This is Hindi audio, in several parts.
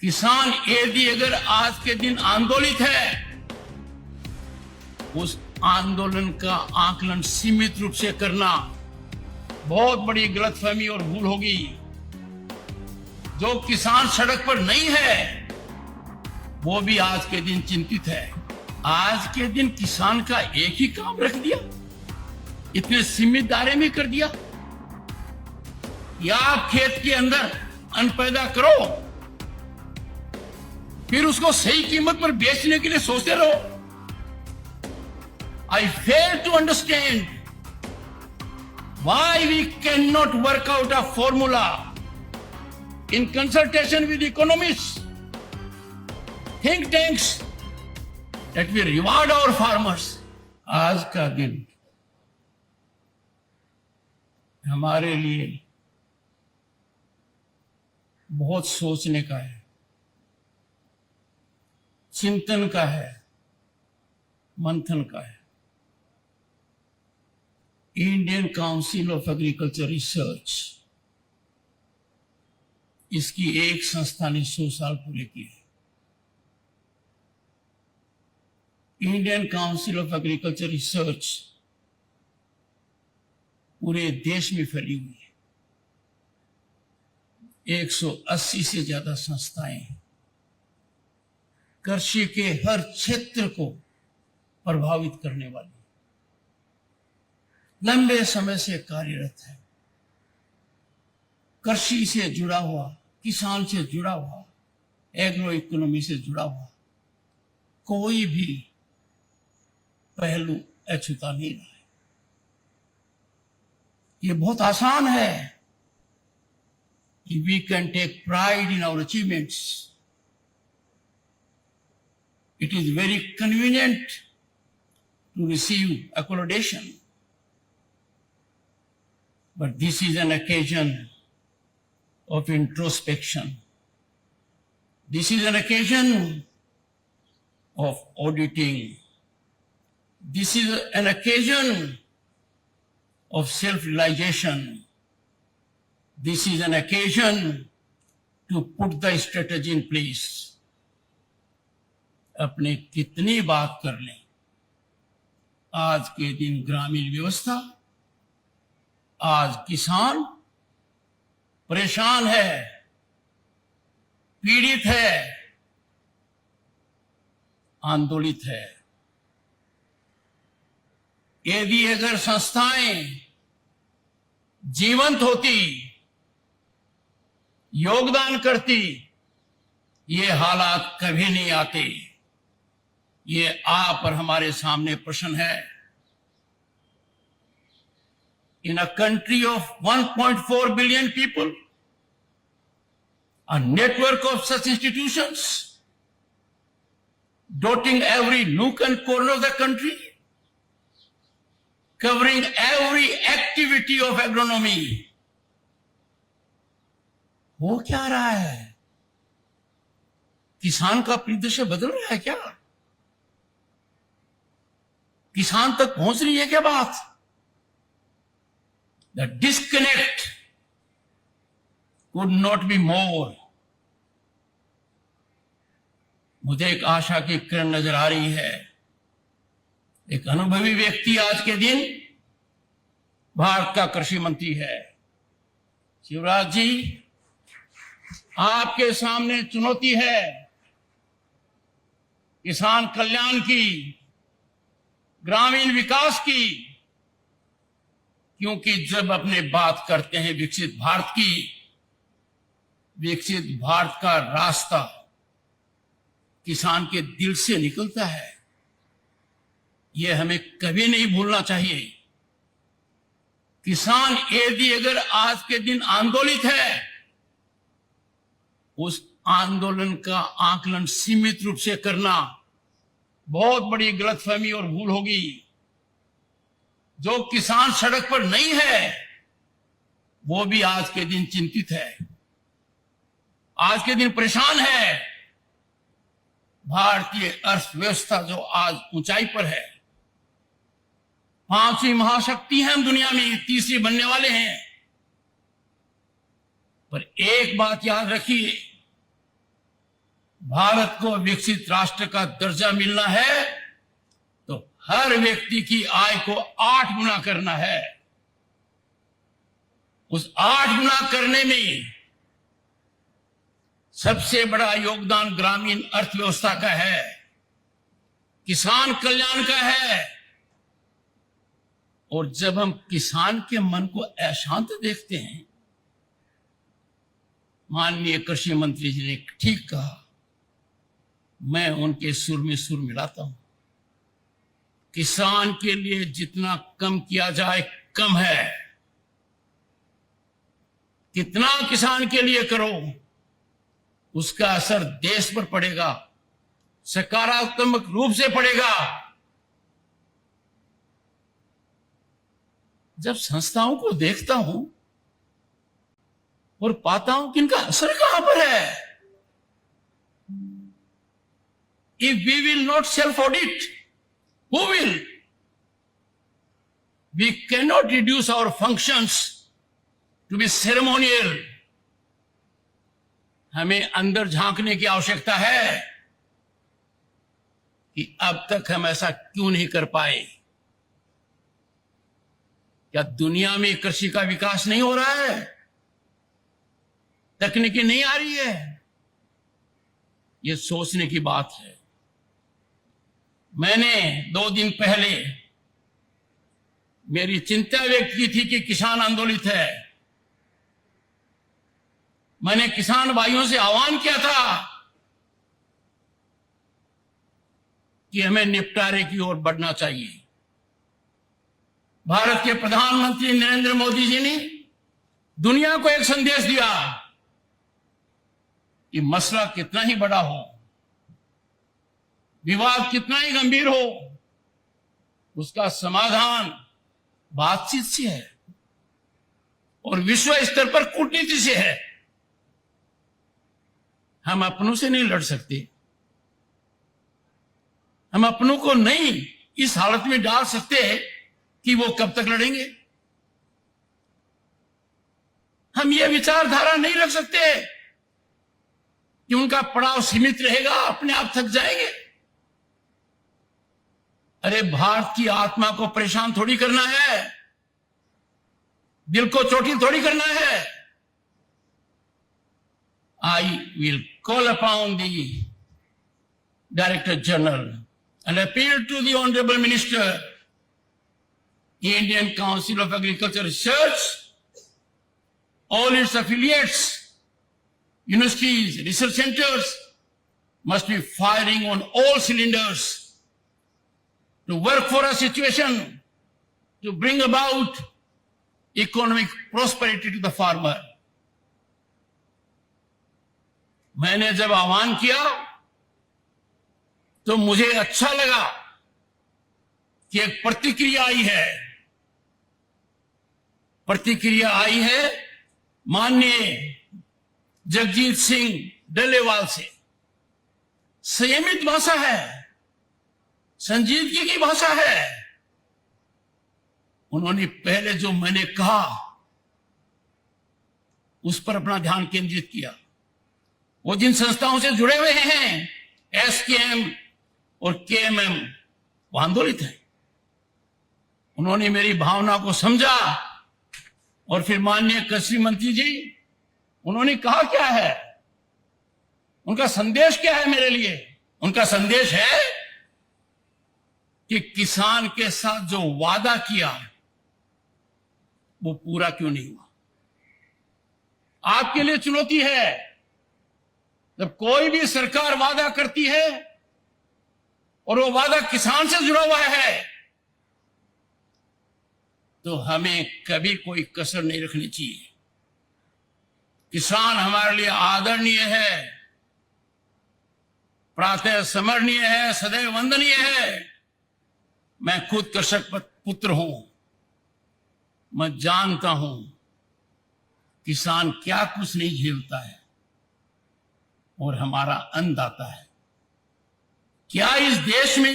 किसान यदि अगर आज के दिन आंदोलित है, उस आंदोलन का आकलन सीमित रूप से करना बहुत बड़ी गलतफहमी और भूल होगी। जो किसान सड़क पर नहीं है वो भी आज के दिन चिंतित है। आज के दिन किसान का एक ही काम रख दिया, इतने सीमित दायरे में कर दिया। या आप खेत के अंदर अन्न पैदा करो, फिर उसको सही कीमत पर बेचने के लिए सोचते रहो। I fail to understand why we cannot work out a formula in consultation with economists, think tanks, that we reward our farmers. आज का दिन हमारे लिए बहुत सोचने का है, चिंतन का है, मंथन का है। Indian council of agriculture research, इसकी एक संस्था ने 100 साल पूरे किए। Indian council of agriculture research पूरे देश में फैली हुई है। 180 से ज्यादा संस्थाएं कृषि के हर क्षेत्र को प्रभावित करने वाली लंबे समय से कार्यरत है। कृषि से जुड़ा हुआ, किसान से जुड़ा हुआ, एग्रो इकोनॉमी से जुड़ा हुआ कोई भी पहलू अछूता नहीं रहा है। ये बहुत आसान है कि we can take pride in our achievements. It is very convenient to receive accommodation, but this is an occasion of introspection. This is an occasion of auditing. This is an occasion of self-realization. This is an occasion to put the strategy in place. अपने कितनी बात कर लें, आज के दिन ग्रामीण व्यवस्था, आज किसान परेशान है, पीड़ित है, आंदोलित है। यदि अगर संस्थाएं जीवंत होती, योगदान करती, ये हालात कभी नहीं आते। ये आप और हमारे सामने प्रश्न है। In a country of 1.4 billion people, a network of such institutions dotting every nook and corner of the country, covering every activity of agronomy. हो क्या रहा है? किसान का परिदृश्य बदल रहा है क्या? किसान तक पहुंच रही है क्या बात? The disconnect could not be more. मुझे एक आशा की किरण नजर आ रही है। एक अनुभवी व्यक्ति आज के दिन भारत का कृषि मंत्री है। शिवराज जी, आपके सामने चुनौती है किसान कल्याण की, ग्रामीण विकास की, क्योंकि जब अपने बात करते हैं विकसित भारत की, विकसित भारत का रास्ता किसान के दिल से निकलता है। यह हमें कभी नहीं भूलना चाहिए। किसान यदि अगर आज के दिन आंदोलित है, उस आंदोलन का आकलन सीमित रूप से करना बहुत बड़ी गलतफहमी और भूल होगी। जो किसान सड़क पर नहीं है वो भी आज के दिन चिंतित है, आज के दिन परेशान है। भारतीय अर्थव्यवस्था जो आज ऊंचाई पर है, 5वीं महाशक्ति है हम दुनिया में, 3री बनने वाले हैं। पर एक बात याद रखिए, भारत को विकसित राष्ट्र का दर्जा मिलना है तो हर व्यक्ति की आय को 8 गुना करना है। उस 8 गुना करने में सबसे बड़ा योगदान ग्रामीण अर्थव्यवस्था का है, किसान कल्याण का है। और जब हम किसान के मन को अशांत देखते हैं, माननीय कृषि मंत्री जी ने ठीक कहा, मैं उनके सुर में सुर मिलाता हूं। किसान के लिए जितना कम किया जाए कम है। कितना किसान के लिए करो, उसका असर देश पर पड़ेगा, सकारात्मक रूप से पड़ेगा। जब संस्थाओं को देखता हूं और पाता हूं कि इनका असर कहां पर है। If we will not self-audit, who will? We cannot reduce our functions to be ceremonial. हमें अंदर झांकने की आवश्यकता है कि अब तक हम ऐसा क्यों नहीं कर पाए। क्या दुनिया में कृषि का विकास नहीं हो रहा है? तकनीकी नहीं आ रही है? यह सोचने की बात है। मैंने 2 दिन पहले मेरी चिंता व्यक्त की थी कि किसान आंदोलित है। मैंने किसान भाइयों से आह्वान किया था कि हमें निपटारे की ओर बढ़ना चाहिए। भारत के प्रधानमंत्री नरेंद्र मोदी जी ने दुनिया को एक संदेश दिया कि मसला कितना ही बड़ा हो, विवाद कितना ही गंभीर हो, उसका समाधान बातचीत से है और विश्व स्तर पर कूटनीति से है। हम अपनों से नहीं लड़ सकते, हम अपनों को नहीं इस हालत में डाल सकते कि वो कब तक लड़ेंगे। हम ये विचारधारा नहीं रख सकते कि उनका पड़ाव सीमित रहेगा, अपने आप थक जाएंगे। अरे भारत की आत्मा को परेशान थोड़ी करना है, दिल को चोटिल थोड़ी करना है। I will call upon the Director General and appeal to the Honorable Minister, Indian Council of Agriculture Research, all its affiliates, universities, research centers must be firing on all cylinders to work for a situation to bring about economic prosperity to the farmer. मैंने जब आह्वान किया तो मुझे अच्छा लगा कि एक प्रतिक्रिया आई है। प्रतिक्रिया आई है माननीय जगजीत सिंह डल्लेवाल से। संयमित भाषा है, संजीदगी की भाषा है। उन्होंने पहले जो मैंने कहा उस पर अपना ध्यान केंद्रित किया। वो जिन संस्थाओं से जुड़े हुए हैं, एसकेएम और केएमएम, वो आंदोलित है। उन्होंने मेरी भावना को समझा और फिर माननीय कृषि मंत्री जी, उन्होंने कहा क्या है, उनका संदेश क्या है मेरे लिए? उनका संदेश है कि किसान के साथ जो वादा किया वो पूरा क्यों नहीं हुआ। आपके लिए चुनौती है, जब कोई भी सरकार वादा करती है और वो वादा किसान से जुड़ा हुआ है तो हमें कभी कोई कसर नहीं रखनी चाहिए। किसान हमारे लिए आदरणीय है, प्रातः स्मरणीय है, सदैव वंदनीय है। मैं खुद कृषक पुत्र हूं, मैं जानता हूं किसान क्या कुछ नहीं झेलता है और हमारा अन्नदाता है। क्या इस देश में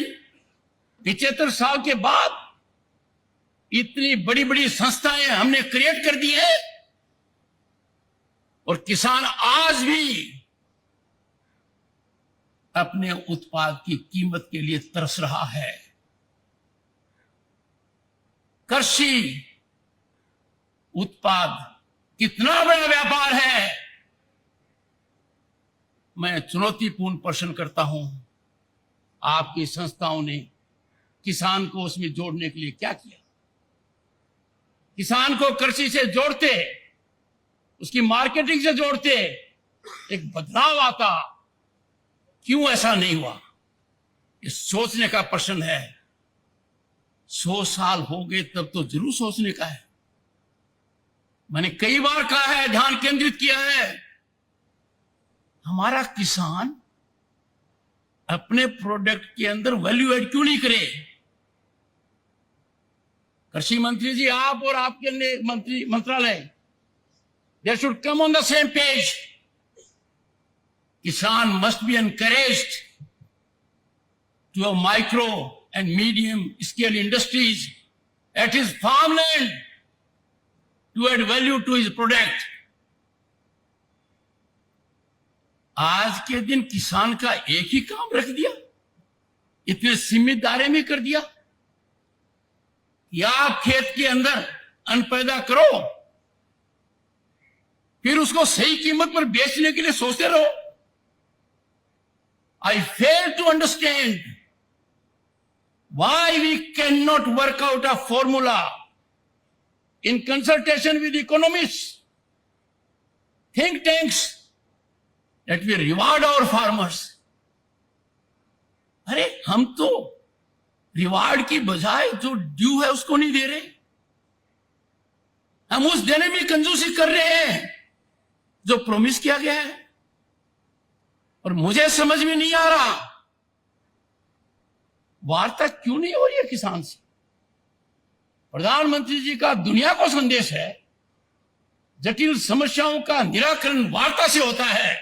75 साल के बाद इतनी बड़ी बड़ी संस्थाएं हमने क्रिएट कर दी है और किसान आज भी अपने उत्पाद की कीमत के लिए तरस रहा है। कृषि उत्पाद कितना बड़ा व्यापार है। मैं चुनौतीपूर्ण प्रश्न करता हूं, आपकी संस्थाओं ने किसान को उसमें जोड़ने के लिए क्या किया? किसान को कृषि से जोड़ते, उसकी मार्केटिंग से जोड़ते, एक बदलाव आता। क्यों ऐसा नहीं हुआ? ये सोचने का प्रश्न है। 100 साल हो गए तब तो जरूर सोचने का है। मैंने कई बार कहा है, ध्यान केंद्रित किया है, हमारा किसान अपने प्रोडक्ट के अंदर वैल्यू एड क्यों नहीं करे? कृषि मंत्री जी, आप और आपके मंत्रालय, they should come on the same page. किसान must be encouraged to have micro and medium scale industries at his farmland to add value to his product. आज के दिन किसान का एक ही काम रख दिया, इतने सीमित दायरे में कर दिया कि आप खेत के अंदर अन्न पैदा करो, फिर उसको सही कीमत पर बेचने के लिए सोचते रहो। I fail to understand why we cannot work out a formula in consultation with economists, think tanks, that we reward our farmers. अरे हम तो रिवार्ड की बजाय जो ड्यू है उसको नहीं दे रहे, हम उस देने में कंजूसी कर रहे हैं जो प्रॉमिस किया गया है। और मुझे समझ में नहीं आ रहा, वार्ता क्यों नहीं हो रही है किसान से? प्रधानमंत्री जी का दुनिया को संदेश है, जटिल समस्याओं का निराकरण वार्ता से होता है।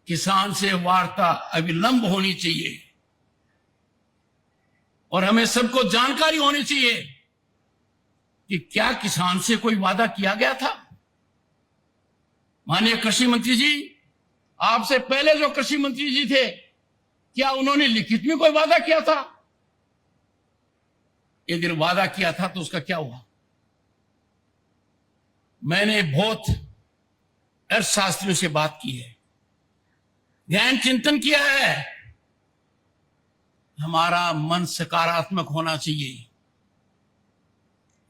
किसान से वार्ता अविलंब होनी चाहिए और हमें सबको जानकारी होनी चाहिए कि क्या किसान से कोई वादा किया गया था। माननीय कृषि मंत्री जी, आपसे पहले जो कृषि मंत्री जी थे, क्या उन्होंने लिखित में कोई वादा किया था? यदि वादा किया था तो उसका क्या हुआ? मैंने बहुत अर्थशास्त्रियों से बात की है, ध्यान चिंतन किया है। हमारा मन सकारात्मक होना चाहिए,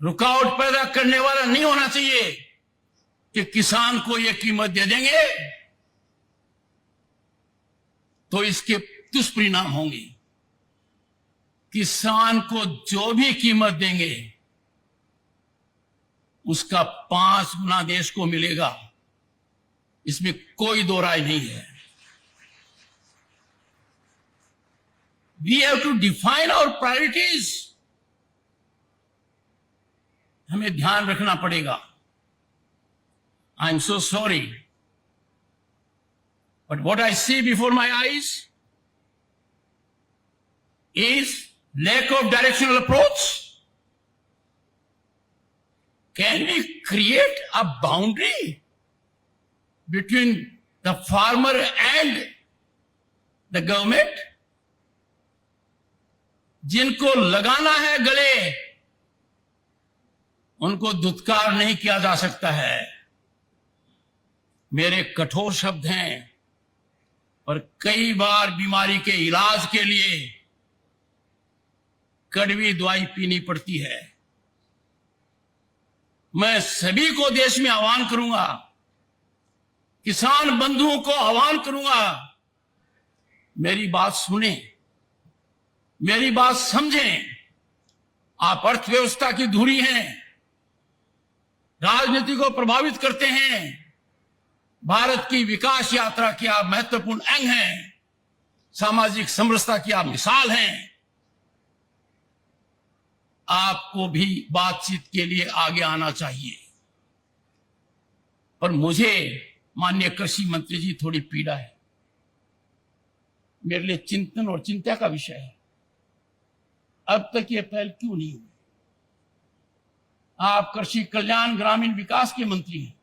रुकावट पैदा करने वाला नहीं होना चाहिए कि किसान को यह कीमत दे देंगे तो इसके दुष्परिणाम होंगे। किसान को जो भी कीमत देंगे उसका 5 गुना देश को मिलेगा, इसमें कोई दो राय नहीं है। We have to define our priorities. हमें ध्यान रखना पड़ेगा। I am so sorry, but what I see before my eyes is lack of directional approach. Can we create a boundary between the farmer and the government? जिनको लगाना है गले, उनको दुत्कार नहीं किया जा सकता है। मेरे कठोर शब्द हैं और कई बार बीमारी के इलाज के लिए कड़वी दवाई पीनी पड़ती है। मैं सभी को देश में आह्वान करूंगा, किसान बंधुओं को आह्वान करूंगा, मेरी बात सुने, मेरी बात समझें। आप अर्थव्यवस्था की धुरी हैं, राजनीति को प्रभावित करते हैं, भारत की विकास यात्रा के आप महत्वपूर्ण अंग हैं, सामाजिक समरसता की आप मिसाल हैं। आपको भी बातचीत के लिए आगे आना चाहिए। पर मुझे माननीय कृषि मंत्री जी थोड़ी पीड़ा है, मेरे लिए चिंतन और चिंता का विषय है। अब तक ये पहल क्यों नहीं हुई? आप कृषि कल्याण ग्रामीण विकास के मंत्री हैं,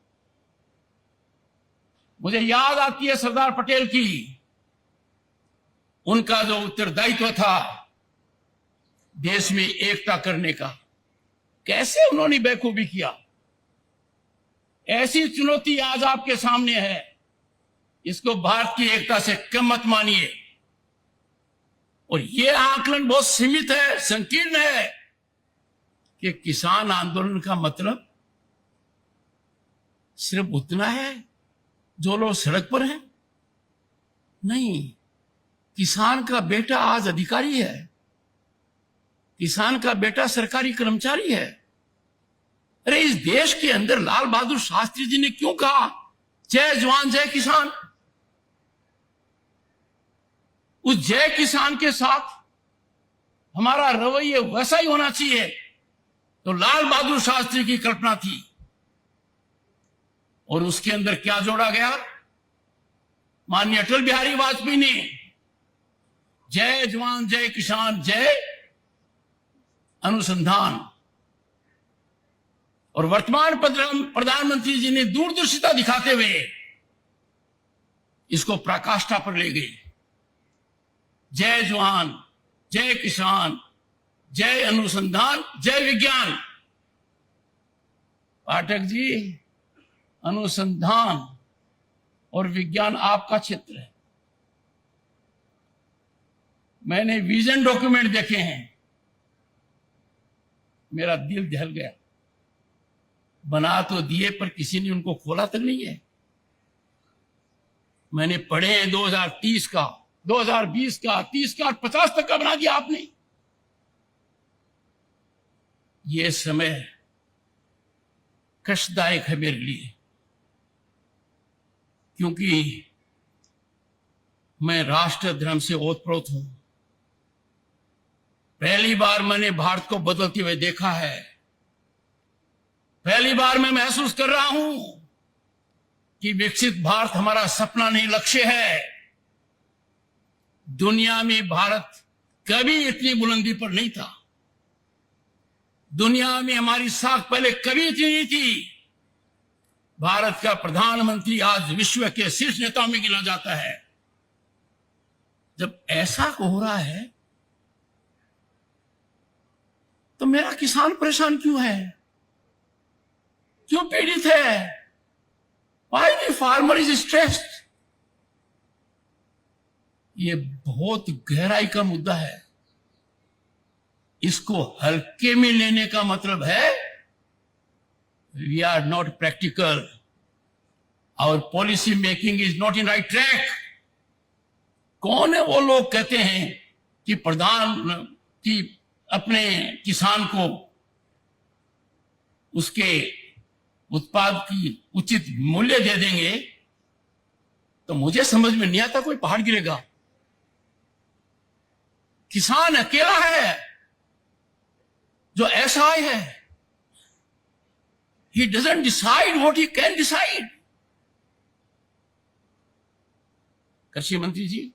मुझे याद आती है सरदार पटेल की, उनका जो उत्तरदायित्व था देश में एकता करने का, कैसे उन्होंने बेखूबी किया। ऐसी चुनौती आज आपके सामने है, इसको भारत की एकता से कम मत मानिए। और यह आकलन बहुत सीमित है, संकीर्ण है कि किसान आंदोलन का मतलब सिर्फ उतना है जो लोग सड़क पर हैं। नहीं, किसान का बेटा आज अधिकारी है, किसान का बेटा सरकारी कर्मचारी है। अरे इस देश के अंदर लाल बहादुर शास्त्री जी ने क्यों कहा जय जवान जय किसान? उस जय किसान के साथ हमारा रवैया वैसा ही होना चाहिए तो लाल बहादुर शास्त्री की कल्पना थी। और उसके अंदर क्या जोड़ा गया? माननीय अटल बिहारी वाजपेयी ने जय जवान जय किसान जय अनुसंधान, और वर्तमान प्रधानमंत्री जी ने दूरदर्शिता दिखाते हुए इसको पराकाष्ठा पर ले गए। जय जवान जय किसान जय अनुसंधान जय विज्ञान। पाठक जी, अनुसंधान और विज्ञान आपका क्षेत्र है। मैंने विजन डॉक्यूमेंट देखे हैं, मेरा दिल दहल गया। बना तो दिए पर किसी ने उनको खोला तक नहीं है। मैंने पढ़े हैं 2030 का, 2020 का, 30 का, 50 तक का बना दिया आपने। ये समय कष्टदायक है मेरे लिए, क्योंकि मैं राष्ट्र धर्म से ओतप्रोत हूं। पहली बार मैंने भारत को बदलते हुए देखा है। पहली बार मैं महसूस कर रहा हूं कि विकसित भारत हमारा सपना नहीं, लक्ष्य है। दुनिया में भारत कभी इतनी बुलंदी पर नहीं था। दुनिया में हमारी साख पहले कभी इतनी नहीं थी। भारत का प्रधानमंत्री आज विश्व के शीर्ष नेताओं में गिना जाता है। जब ऐसा हो रहा है तो मेरा किसान परेशान क्यों है, क्यों पीड़ित है? Why the farmer is stressed? ये बहुत गहराई का मुद्दा है। इसको हल्के में लेने का मतलब है we are not practical, our policy making is not in right track। कौन है वो लोग कहते हैं कि कि अपने किसान को उसके उत्पाद की उचित मूल्य दे देंगे? तो मुझे समझ में नहीं आता कोई पहाड़ गिरेगा। किसान अकेला है जो असहाय है। He doesn't decide what he can decide। कृषि मंत्री जी,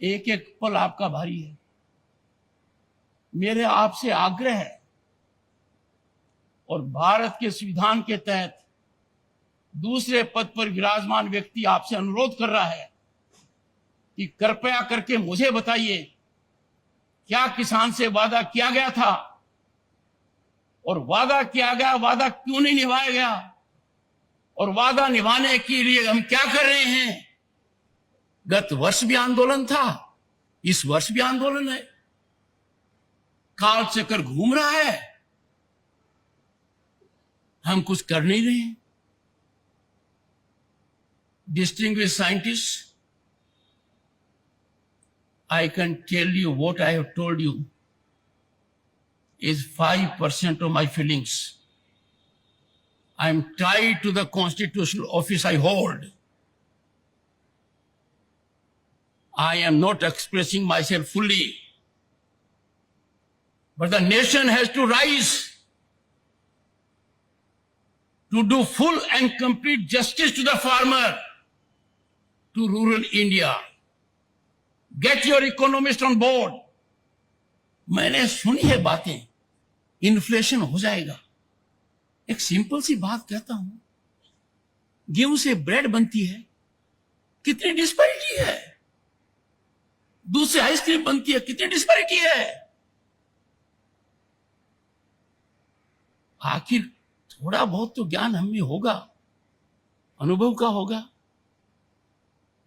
एक एक पल आपका भारी है। मेरे आपसे आग्रह है और भारत के संविधान के तहत दूसरे पद पर विराजमान व्यक्ति आपसे अनुरोध कर रहा है कि कृपया करके मुझे बताइए, क्या किसान से वादा किया गया था? और वादा किया गया, वादा क्यों नहीं निभाया गया? और वादा निभाने के लिए हम क्या कर रहे हैं? गत वर्ष भी आंदोलन था, इस वर्ष भी आंदोलन है। काल चक्कर घूम रहा है, हम कुछ कर नहीं रहे हैं। Distinguished scientists, I can tell you what I have told you is 5% of my feelings. I am tied to the constitutional office I hold. I am not expressing myself fully. But the nation has to rise to do full and complete justice to the farmer, to rural India. Get your economist on board. मैंने सुनी है बातें, इन्फ्लेशन हो जाएगा। एक सिंपल सी बात कहता हूं, गेहूं से ब्रेड बनती है, कितनी डिस्पैरिटी है। दूध से आइसक्रीम बनती है, कितनी डिस्पैरिटी है। आखिर थोड़ा बहुत तो ज्ञान हम में होगा, अनुभव का होगा।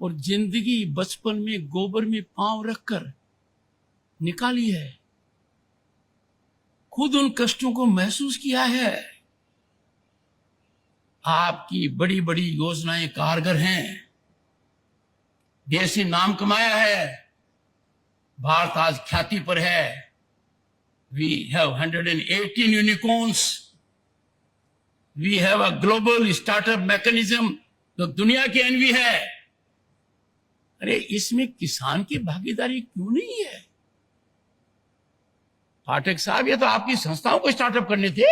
और जिंदगी बचपन में गोबर में पांव रखकर निकाली है, खुद उन कष्टों को महसूस किया है। आपकी बड़ी बड़ी योजनाएं कारगर हैं, देश ने नाम कमाया है, भारत आज ख्याति पर है। We have 118 unicorns, we have a global startup mechanism, जो दुनिया की एनवी है। अरे इसमें किसान की भागीदारी क्यों नहीं है? पाठक साहब, ये तो आपकी संस्थाओं को स्टार्टअप करने थे।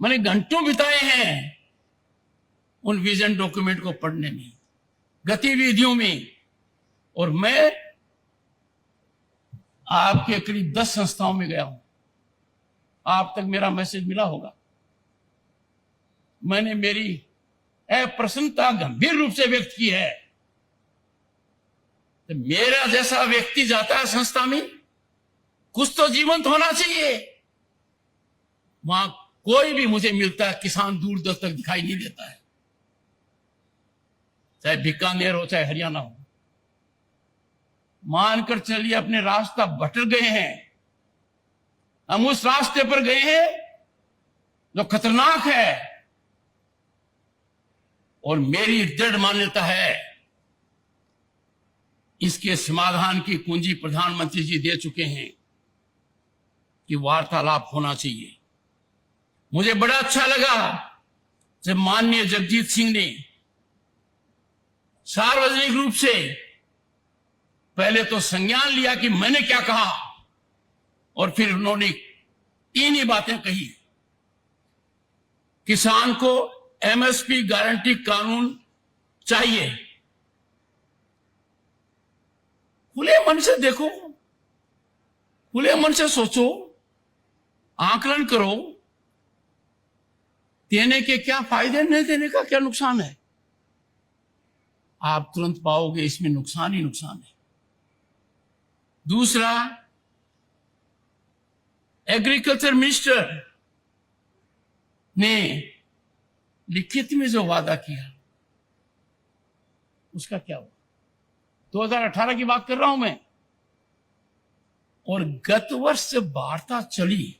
मैंने घंटों बिताए हैं उन विजन डॉक्यूमेंट को पढ़ने में, गतिविधियों में। और मैं आपके करीब 10 संस्थाओं में गया हूं। आप तक मेरा मैसेज मिला होगा। मैंने मेरी अप्रसन्नता गंभीर रूप से व्यक्त की है। तो मेरा जैसा व्यक्ति जाता है संस्था में, कुछ तो जीवंत होना चाहिए। वहां कोई भी मुझे मिलता है, किसान दूर दूर तक दिखाई नहीं देता है, चाहे बीकानेर हो चाहे हरियाणा हो। मानकर चलिए अपने रास्ता भटक गए हैं, हम उस रास्ते पर गए हैं जो खतरनाक है। और मेरी दृढ़ मान्यता है इसके समाधान की कुंजी प्रधानमंत्री जी दे चुके हैं कि वार्तालाप होना चाहिए। मुझे बड़ा अच्छा लगा जब माननीय जगजीत सिंह ने सार्वजनिक रूप से पहले तो संज्ञान लिया कि मैंने क्या कहा, और फिर उन्होंने तीन ही बातें कही। किसान को एमएसपी गारंटी कानून चाहिए। खुले मन से देखो, खुले मन से सोचो, आकलन करो, देने के क्या फायदे, नहीं देने का क्या नुकसान है। आप तुरंत पाओगे इसमें नुकसान ही नुकसान है। दूसरा, एग्रीकल्चर मिनिस्टर ने लिखित में जो वादा किया उसका क्या हुआ? 2018 की बात कर रहा हूं मैं। और गत वर्ष जब वार्ता चली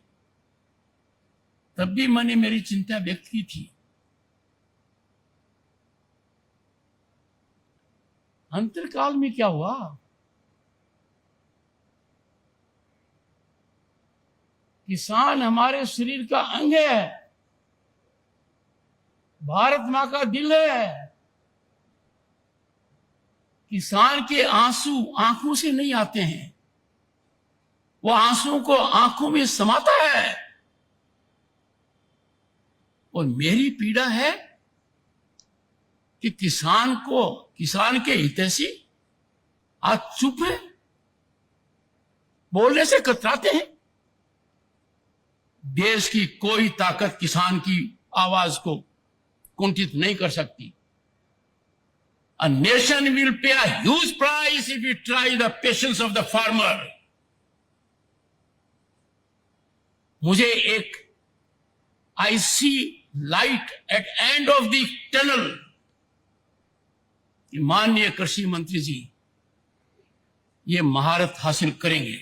तब भी मैंने मेरी चिंता व्यक्त की थी। अंतरकाल में क्या हुआ? किसान हमारे शरीर का अंग है, भारत मां का दिल है। किसान के आंसू आंखों से नहीं आते हैं, वो आंसुओं को आंखों में समाता है। और मेरी पीड़ा है कि किसान के हितैषी आज चुप है, बोलने से कतराते हैं। देश की कोई ताकत किसान की आवाज को कुंठित नहीं कर सकती। A nation will pay a huge price if it tries the patience of the farmer. मुझे एक I see light at end of the tunnel। माननीय कृषि मंत्री जी ये महारत हासिल करेंगे।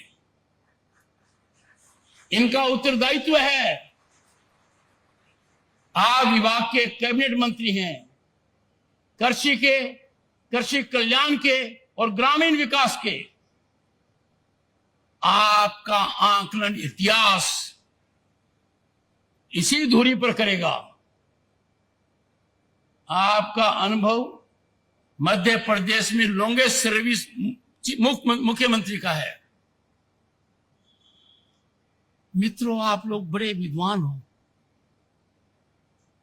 इनका उत्तरदायित्व है। आप विभाग के कैबिनेट मंत्री हैं, कृषि कल्याण के और ग्रामीण विकास के। आपका आकलन इतिहास इसी धुरी पर करेगा। आपका अनुभव मध्य प्रदेश में लॉन्गेस्ट सर्विस मुख्यमंत्री का है। मित्रों, आप लोग बड़े विद्वान हो।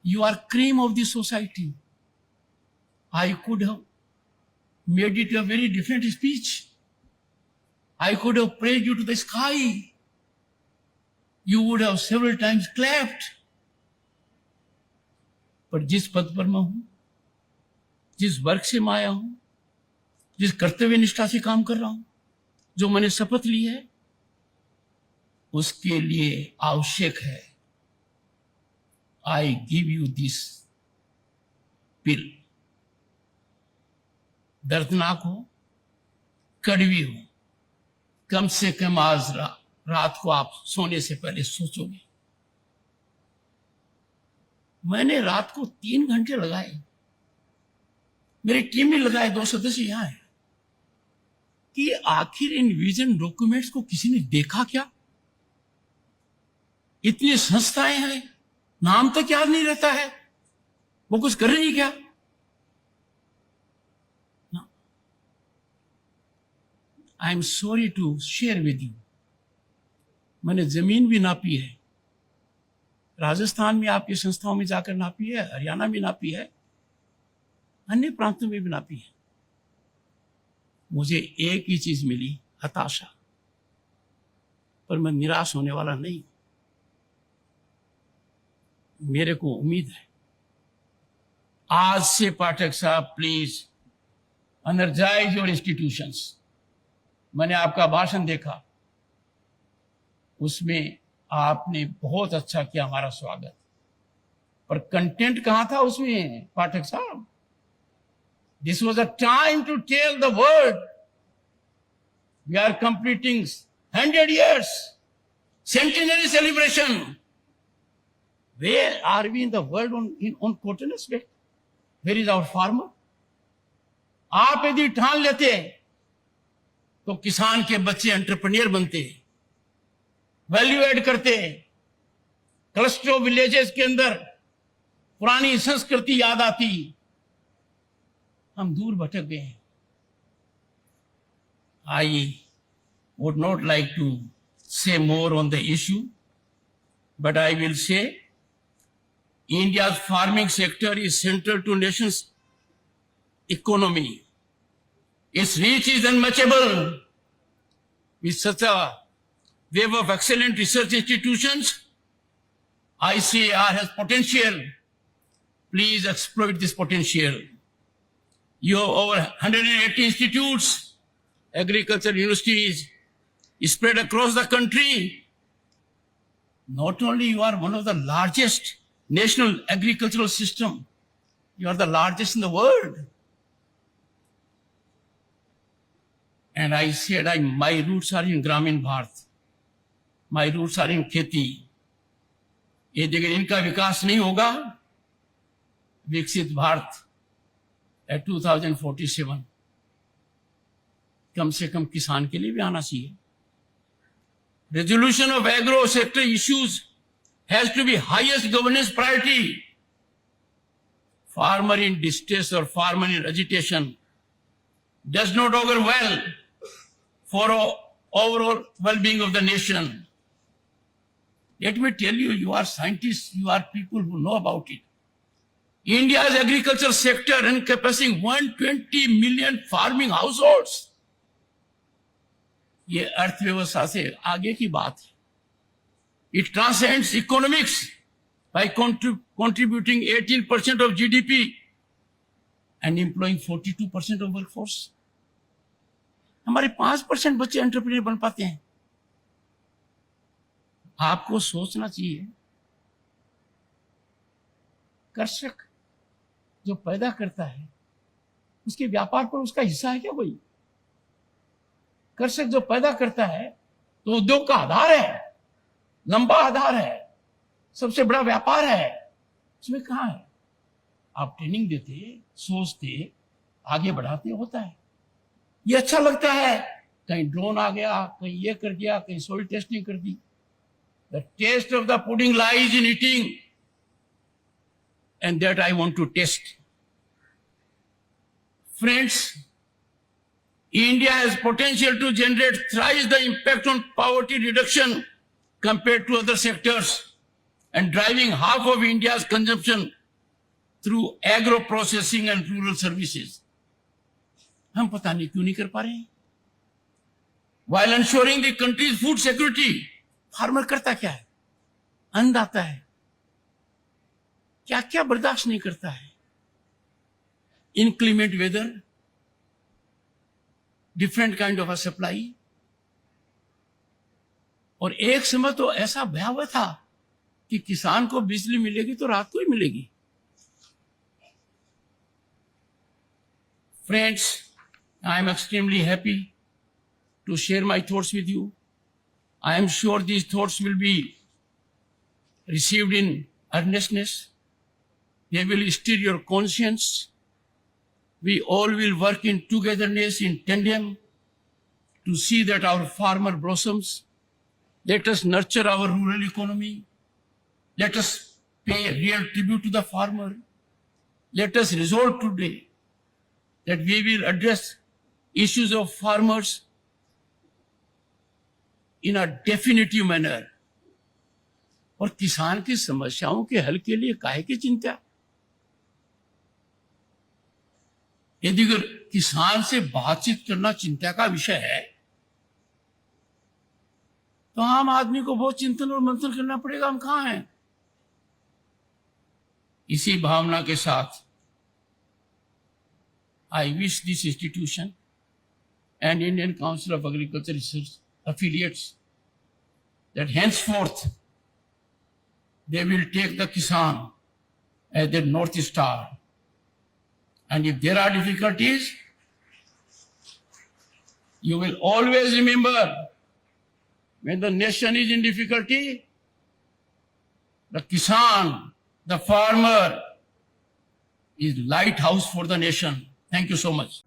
You are cream of the society. I could have made it a very different speech. I could have praised you to the sky. You would have several times clapped. पर जिस पद पर मैं हूं, जिस वर्ग से मैं आया हूं, जिस कर्तव्य निष्ठा से काम कर रहा हूं, जो मैंने शपथ ली है, उसके लिए आवश्यक है आई गिव यू दिस पिल। दर्दनाक हो, कड़वी हो, कम से कम आज रात को आप सोने से पहले सोचोगे। मैंने रात को 3 घंटे लगाए, मेरी टीम ने लगाए, 2 सदस्य यहां हैं, कि आखिर इन विजन डॉक्यूमेंट्स को किसी ने देखा क्या? इतनी संस्थाएं हैं, नाम तक याद नहीं रहता है, वो कुछ कर रही क्या? I am sorry to share with you, मैंने जमीन भी नापी है, राजस्थान में आपकी संस्थाओं में जाकर नापी है, हरियाणा में नापी है, अन्य प्रांतों में भी नापी है। मुझे एक ही चीज मिली, हताशा। पर मैं निराश होने वाला नहीं, मेरे को उम्मीद है। आज से पाठक साहब प्लीज एनर्जाइज योर इंस्टीट्यूशंस। मैंने आपका भाषण देखा, उसमें आपने बहुत अच्छा किया हमारा स्वागत, पर कंटेंट कहां था उसमें पाठक साहब? This was a time to tell the world we are completing 100 years centenary celebration. Where are we in the world on cotton aspect? Where is our farmer? आप यदि ठान लेते तो किसान के बच्चे एंटरप्रेन्योर बनते, वैल्यू ऐड करते, क्लस्टर ऑफ विलेजेस के अंदर पुरानी संस्कृति याद आती। हम दूर भटक गए हैं। I would not like to say more on the issue, but I will say India's farming sector is central to nation's economy. Its reach is unmatchable. With such a wave of excellent research institutions, ICAR has potential. Please exploit this potential. You have over 180 institutes, agricultural universities spread across the country. Not only you are one of the largest national agricultural system, you are the largest in the world. And I said, my roots are in Gramin Bharat. My roots are in खेती। ये जगह इनका विकास नहीं होगा, विकसित भारत at 2047 कम से कम किसान के लिए भी आना चाहिए। Resolution of agro sector issues has to be highest governance priority. Farmer in distress or farmer in agitation does not augur well for overall well-being of the nation. Let me tell you, you are scientists, you are people who know about it. India's agriculture sector encompassing 120 million farming households. ये अर्थव्यवस्था से आगे की बात है। It transcends economics by contributing 18% of GDP and employing 42% of workforce. हमारे 5% बच्चे एंटरप्रेन्योर बन पाते हैं। आपको सोचना चाहिए, कृषक जो पैदा करता है उसके व्यापार पर उसका हिस्सा है क्या कोई? कृषक जो पैदा करता है तो उद्योग का आधार है, लंबा आधार है, सबसे बड़ा व्यापार है, उसमें कहां है? आप ट्रेनिंग देते, सोचते, आगे बढ़ाते, होता है। ये अच्छा लगता है, कहीं ड्रोन आ गया, कहीं ये कर दिया, कहीं सॉइल टेस्टिंग कर दी। The test of the pudding lies in eating, and that I want to test. Friends, India has potential to generate thrice the impact on poverty reduction compared to other sectors, and driving half of India's consumption through agro processing and rural services. हम पता नहीं क्यों नहीं कर पा रहे हैं। While ensuring the country's food security, farmer करता क्या है? अन्न आता है, क्या क्या बर्दाश्त नहीं करता है। Inclement weather, different kind of a supply. और एक समय तो ऐसा भयावह था कि किसान को बिजली मिलेगी तो रात को ही मिलेगी। Friends, I am extremely happy to share my thoughts with you. I am sure these thoughts will be received in earnestness. They will stir your conscience. We all will work in togetherness, in tandem, to see that our farmer blossoms. Let us nurture our rural economy. Let us pay real tribute to the farmer. Let us resolve today that we will address issues of farmers in a definitive manner. और किसान की समस्याओं के हल के लिए काहे की चिंता? यदि अगर किसान से बातचीत करना चिंता का विषय है तो आम आदमी को बहुत चिंतन और मंथन करना पड़ेगा, हम कहां हैं। इसी भावना के साथ I wish this institution and Indian Council of Agriculture Research affiliates that henceforth they will take the Kisan as their North Star. And if there are difficulties, you will always remember when the nation is in difficulty, the Kisan, the farmer, is lighthouse for the nation. Thank you so much.